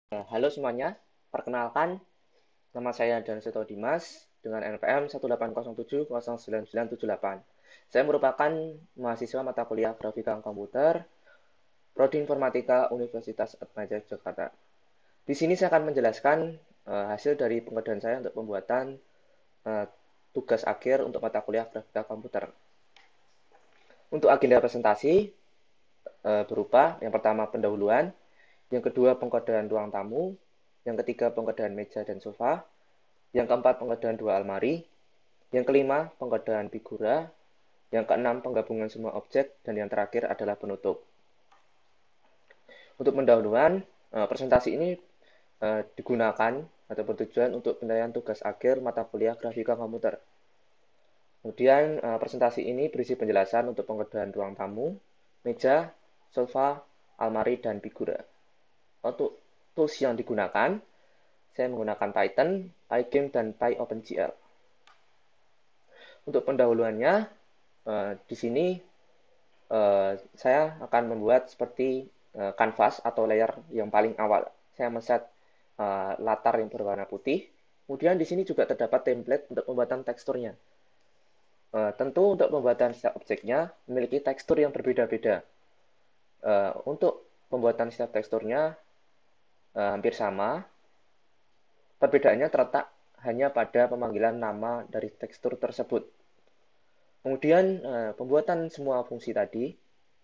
Halo semuanya, perkenalkan nama saya Dansuto Dimas dengan NPM 180709978. Saya merupakan mahasiswa mata kuliah Grafika Komputer, Prodi Informatika Universitas Atmajaya Jakarta. Di sini saya akan menjelaskan hasil dari pengerjaan saya untuk pembuatan eh, tugas akhir untuk mata kuliah Grafika Komputer. Untuk agenda presentasi berupa yang pertama pendahuluan, yang kedua pengkodean ruang tamu, yang ketiga pengkodean meja dan sofa, yang keempat penggandaan dua almari, yang kelima penggandaan figura, yang keenam penggabungan semua objek, dan yang terakhir adalah penutup. Untuk pendahuluan, presentasi ini digunakan atau bertujuan untuk penilaian tugas akhir mata kuliah grafika komputer. Kemudian presentasi ini berisi penjelasan untuk penggandaan ruang tamu, meja, sofa, almari, dan figura. Untuk tools yang digunakan, saya menggunakan Python, Pygame, dan PyOpenGL. Untuk pendahuluannya, di sini saya akan membuat seperti kanvas atau layer yang paling awal. Saya men-set latar yang berwarna putih. Kemudian di sini juga terdapat template untuk pembuatan teksturnya. Tentu untuk pembuatan setiap objeknya memiliki tekstur yang berbeda-beda. Untuk pembuatan setiap teksturnya hampir sama. Perbedaannya terletak hanya pada pemanggilan nama dari tekstur tersebut. Kemudian pembuatan semua fungsi tadi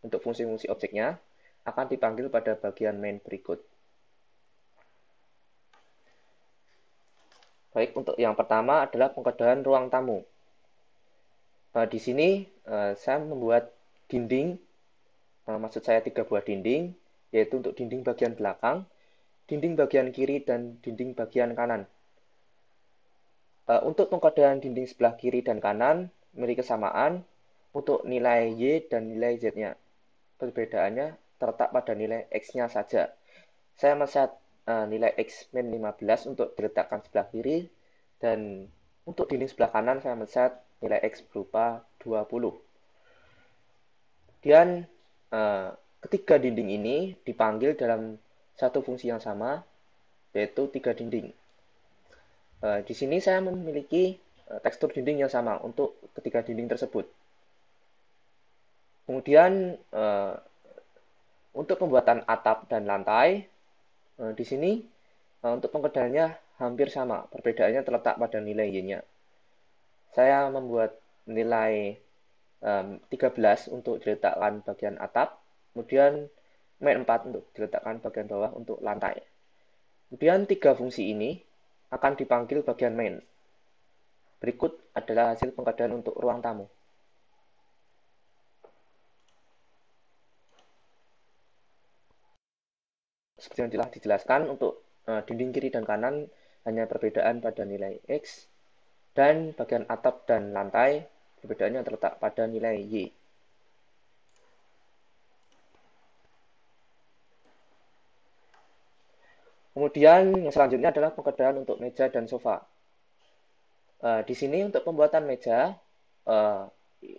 untuk fungsi-fungsi objeknya akan dipanggil pada bagian main berikut. Baik, untuk yang pertama adalah pengkodean ruang tamu. Di sini saya membuat dinding, maksud saya 3 buah dinding, yaitu untuk dinding bagian belakang, dinding bagian kiri, dan dinding bagian kanan. Untuk pengkodean dinding sebelah kiri dan kanan memiliki kesamaan untuk nilai Y dan nilai Z-nya. Perbedaannya terletak pada nilai X-nya saja. Saya men-set nilai X min 15 untuk diletakkan sebelah kiri, dan untuk dinding sebelah kanan saya men-set nilai X berupa 20. Kemudian ketiga dinding ini dipanggil dalam satu fungsi yang sama, yaitu 3 dinding. Di sini saya memiliki tekstur dinding yang sama untuk ketiga dinding tersebut. Kemudian untuk pembuatan atap dan lantai, di sini untuk pengkerjaannya hampir sama, perbedaannya terletak pada nilai Y-nya. Saya membuat nilai 13 untuk diletakkan bagian atap, kemudian min 4 untuk diletakkan bagian bawah untuk lantai. Kemudian 3 fungsi ini akan dipanggil bagian main. Berikut adalah hasil pengkerjaan untuk ruang tamu. Seperti yang telah dijelaskan, untuk dinding kiri dan kanan hanya perbedaan pada nilai X, dan bagian atap dan lantai perbedaannya terletak pada nilai Y. Kemudian yang selanjutnya adalah pekerjaan untuk meja dan sofa. Di sini untuk pembuatan meja, uh,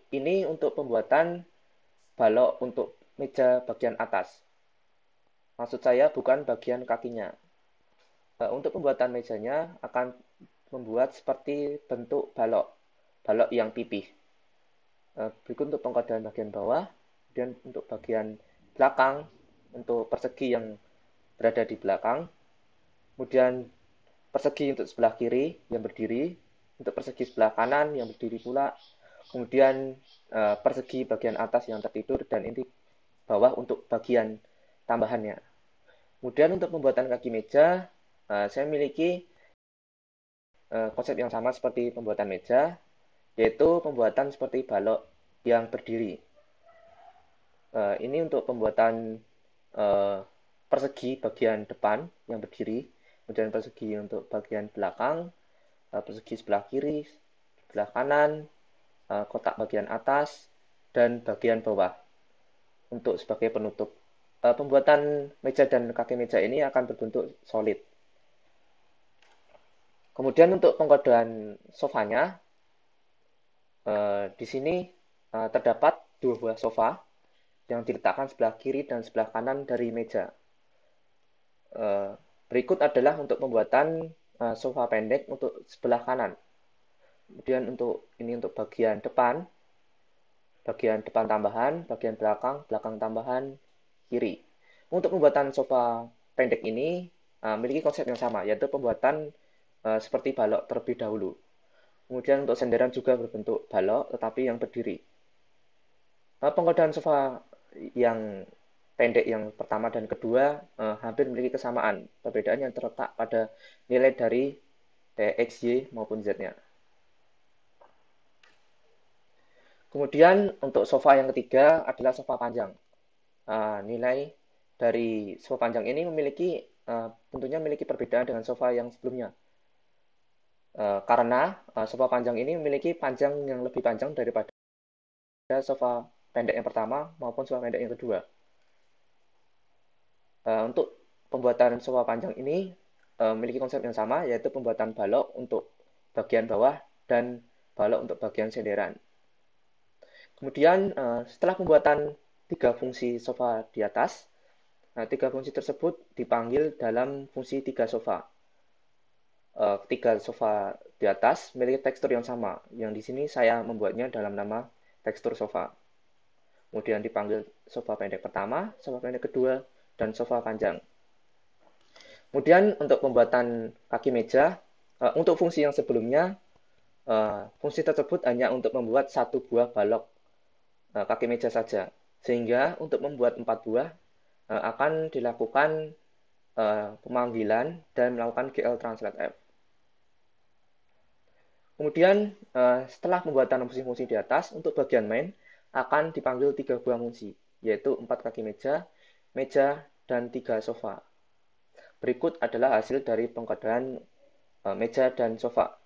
ini untuk pembuatan balok untuk meja bagian atas. Maksud saya bukan bagian kakinya. Untuk pembuatan mejanya akan membuat seperti bentuk balok, balok yang pipih. Berikut untuk pengkodean bagian bawah, dan untuk bagian belakang, untuk persegi yang berada di belakang, kemudian persegi untuk sebelah kiri yang berdiri, untuk persegi sebelah kanan yang berdiri pula, kemudian persegi bagian atas yang tertidur, dan ini bawah untuk bagian tambahannya. Kemudian untuk pembuatan kaki meja, saya memiliki konsep yang sama seperti pembuatan meja, yaitu pembuatan seperti balok yang berdiri. Ini untuk pembuatan uh, persegi bagian depan yang berdiri, kemudian persegi untuk bagian belakang, persegi sebelah kiri, sebelah kanan, kotak bagian atas, dan bagian bawah untuk sebagai penutup. Pembuatan meja dan kaki meja ini akan berbentuk solid. Kemudian untuk pengkodean sofanya, di sini terdapat 2 buah sofa yang diletakkan sebelah kiri dan sebelah kanan dari meja. Berikut adalah untuk pembuatan sofa pendek untuk sebelah kanan. Kemudian untuk bagian depan tambahan, bagian belakang tambahan, kiri. Untuk pembuatan sofa pendek ini memiliki konsep yang sama, yaitu pembuatan seperti balok terlebih dahulu. Kemudian untuk senderan juga berbentuk balok, tetapi yang berdiri. Penggodaan sofa yang pendek yang pertama dan kedua hampir memiliki kesamaan. Perbedaan yang terletak pada nilai dari X, Y maupun Z-nya. Kemudian untuk sofa yang ketiga adalah sofa panjang. Nilai dari sofa panjang ini tentunya memiliki perbedaan dengan sofa yang sebelumnya. Karena sofa panjang ini memiliki panjang yang lebih panjang daripada sofa pendek yang pertama maupun sofa pendek yang kedua. Untuk pembuatan sofa panjang ini memiliki konsep yang sama, yaitu pembuatan balok untuk bagian bawah dan balok untuk bagian senderan. Kemudian setelah pembuatan 3 fungsi sofa di atas, 3 fungsi tersebut dipanggil dalam fungsi 3 sofa. 3 sofa di atas memiliki tekstur yang sama, yang di sini saya membuatnya dalam nama tekstur sofa. Kemudian dipanggil sofa pendek pertama, sofa pendek kedua, dan sofa panjang. Kemudian untuk pembuatan kaki meja, untuk fungsi yang sebelumnya, fungsi tersebut hanya untuk membuat 1 buah balok kaki meja saja. Sehingga untuk membuat 4 buah akan dilakukan pemanggilan dan melakukan GL Translate F. Kemudian setelah pembuatan fungsi-fungsi di atas, untuk bagian main akan dipanggil 3 buah fungsi, yaitu 4 kaki meja, dan 3 sofa. Berikut adalah hasil dari pengkodaan meja dan sofa.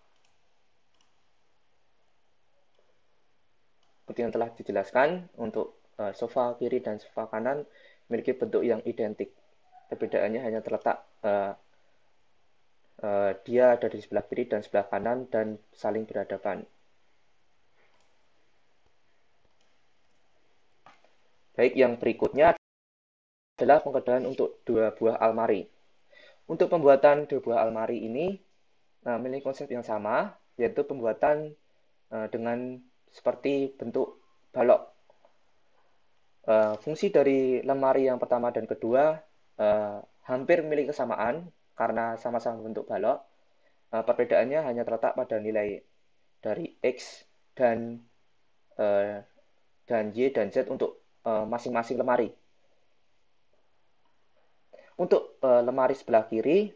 Seperti yang telah dijelaskan, untuk sofa kiri dan sofa kanan memiliki bentuk yang identik. Perbedaannya hanya terletak dia ada di sebelah kiri dan sebelah kanan dan saling berhadapan. Baik, yang berikutnya adalah pengkodaan untuk 2 buah almari. Untuk pembuatan 2 buah almari ini memiliki konsep yang sama, yaitu pembuatan dengan seperti bentuk balok. Fungsi dari lemari yang pertama dan kedua hampir memiliki kesamaan karena sama-sama bentuk balok. Perbedaannya hanya terletak pada nilai dari X dan Y dan Z untuk masing-masing lemari. Untuk lemari sebelah kiri,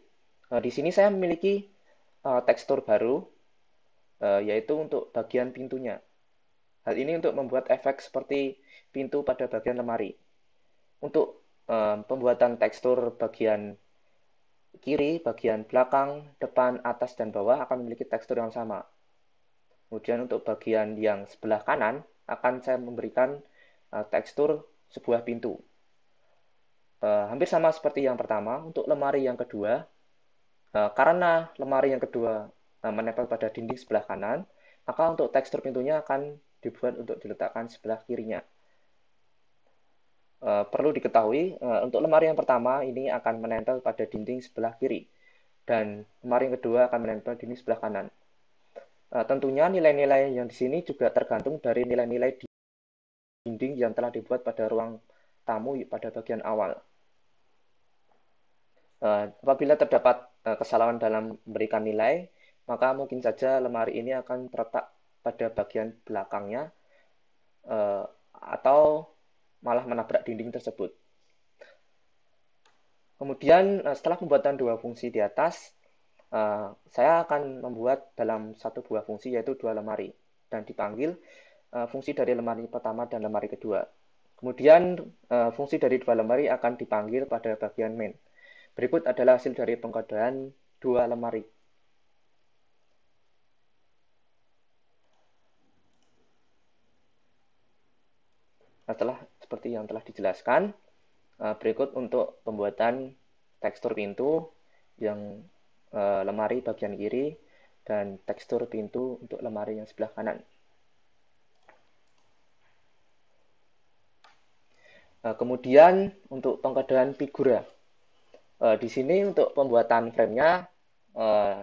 di sini saya memiliki tekstur baru, yaitu untuk bagian pintunya. Hal ini untuk membuat efek seperti pintu pada bagian lemari. Untuk pembuatan tekstur bagian kiri, bagian belakang, depan, atas, dan bawah akan memiliki tekstur yang sama. Kemudian untuk bagian yang sebelah kanan akan saya memberikan tekstur sebuah pintu. Hampir sama seperti yang pertama. Untuk lemari yang kedua, karena lemari yang kedua menempel pada dinding sebelah kanan, maka untuk tekstur pintunya akan dibuat untuk diletakkan sebelah kirinya. Perlu diketahui, untuk lemari yang pertama ini akan menempel pada dinding sebelah kiri, dan lemari yang kedua akan menempel dinding sebelah kanan. Tentunya nilai-nilai yang di sini juga tergantung dari nilai-nilai dinding yang telah dibuat pada ruang tamu pada bagian awal. Apabila terdapat kesalahan dalam memberikan nilai, maka mungkin saja lemari ini akan terletak pada bagian belakangnya atau malah menabrak dinding tersebut. Kemudian setelah pembuatan 2 fungsi di atas, saya akan membuat dalam 1 buah fungsi, yaitu 2 lemari, dan dipanggil fungsi dari lemari pertama dan lemari kedua. Kemudian fungsi dari 2 lemari akan dipanggil pada bagian main. Berikut adalah hasil dari pengkodaan 2 lemari. Setelah seperti yang telah dijelaskan, berikut untuk pembuatan tekstur pintu yang lemari bagian kiri dan tekstur pintu untuk lemari yang sebelah kanan. Kemudian untuk pengkodaan figura. Di sini untuk pembuatan frame-nya, eh,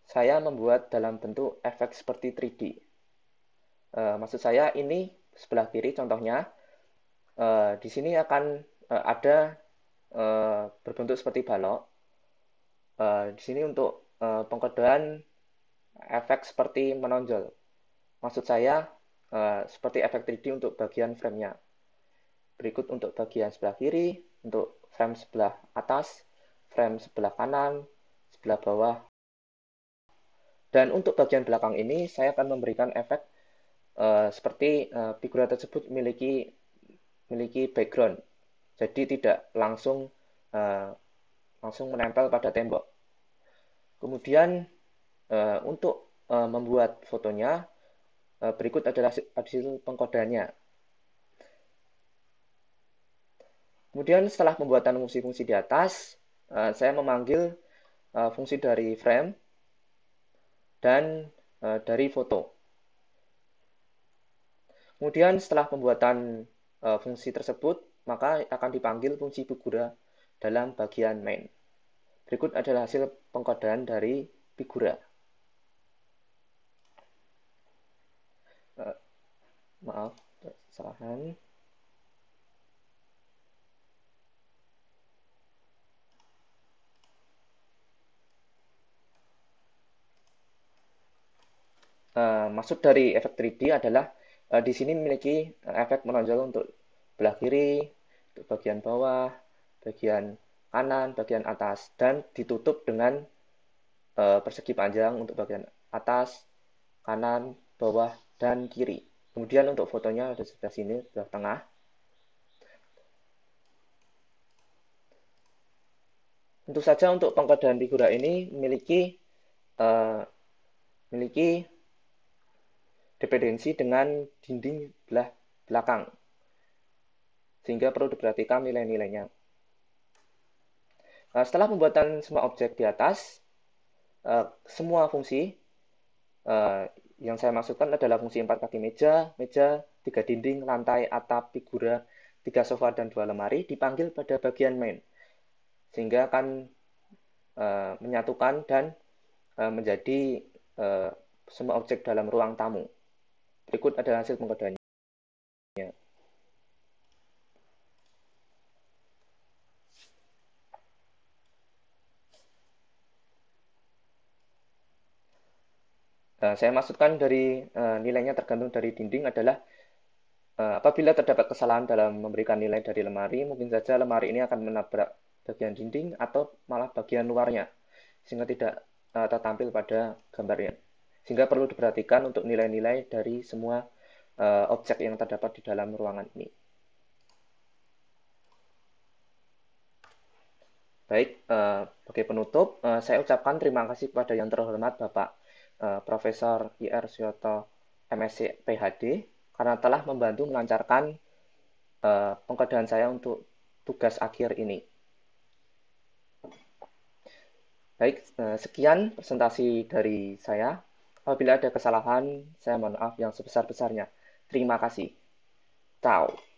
saya membuat dalam bentuk efek seperti 3D. Maksud saya ini sebelah kiri contohnya, di sini akan ada berbentuk seperti balok. Di sini untuk pengkodean efek seperti menonjol. Maksud saya seperti efek 3D untuk bagian frame-nya. Berikut untuk bagian sebelah kiri, untuk frame sebelah atas, frame sebelah kanan, sebelah bawah. Dan untuk bagian belakang ini saya akan memberikan efek seperti figura tersebut memiliki background. Jadi tidak uh, langsung menempel pada tembok. Kemudian untuk membuat fotonya, berikut adalah hasil pengkodeannya. Kemudian setelah pembuatan fungsi-fungsi di atas, saya memanggil fungsi dari frame dan dari foto. Kemudian setelah pembuatan fungsi tersebut, maka akan dipanggil fungsi figura dalam bagian main. Berikut adalah hasil pengkodean dari figura. Maaf, kesalahan. Maksud dari efek 3D adalah di sini memiliki efek menonjol untuk belah kiri, untuk bagian bawah, bagian kanan, bagian atas, dan ditutup dengan persegi panjang untuk bagian atas, kanan, bawah, dan kiri. Kemudian untuk fotonya ada sebelah sini, sebelah tengah. Tentu saja untuk pengkodean figura ini uh, memiliki dependensi dengan dinding belah belakang, sehingga perlu diperhatikan nilai-nilainya. Setelah pembuatan semua objek di atas, semua fungsi yang saya maksudkan adalah fungsi 4 kaki meja, 3 dinding, lantai, atap, figura, 3 sofa, dan 2 lemari dipanggil pada bagian main, sehingga akan menyatukan dan menjadi semua objek dalam ruang tamu. Berikut adalah hasil pengkodeannya. Saya maksudkan dari nilainya tergantung dari dinding adalah apabila terdapat kesalahan dalam memberikan nilai dari lemari, mungkin saja lemari ini akan menabrak bagian dinding atau malah bagian luarnya, sehingga tidak tertampil pada gambarnya. Sehingga perlu diperhatikan untuk nilai-nilai dari semua objek yang terdapat di dalam ruangan ini. Baik, sebagai penutup, saya ucapkan terima kasih kepada yang terhormat Bapak Profesor IR Suyoto MSc PhD karena telah membantu melancarkan pengkodean saya untuk tugas akhir ini. Baik, sekian presentasi dari saya. Apabila ada kesalahan, saya mohon maaf yang sebesar-besarnya. Terima kasih. Ciao.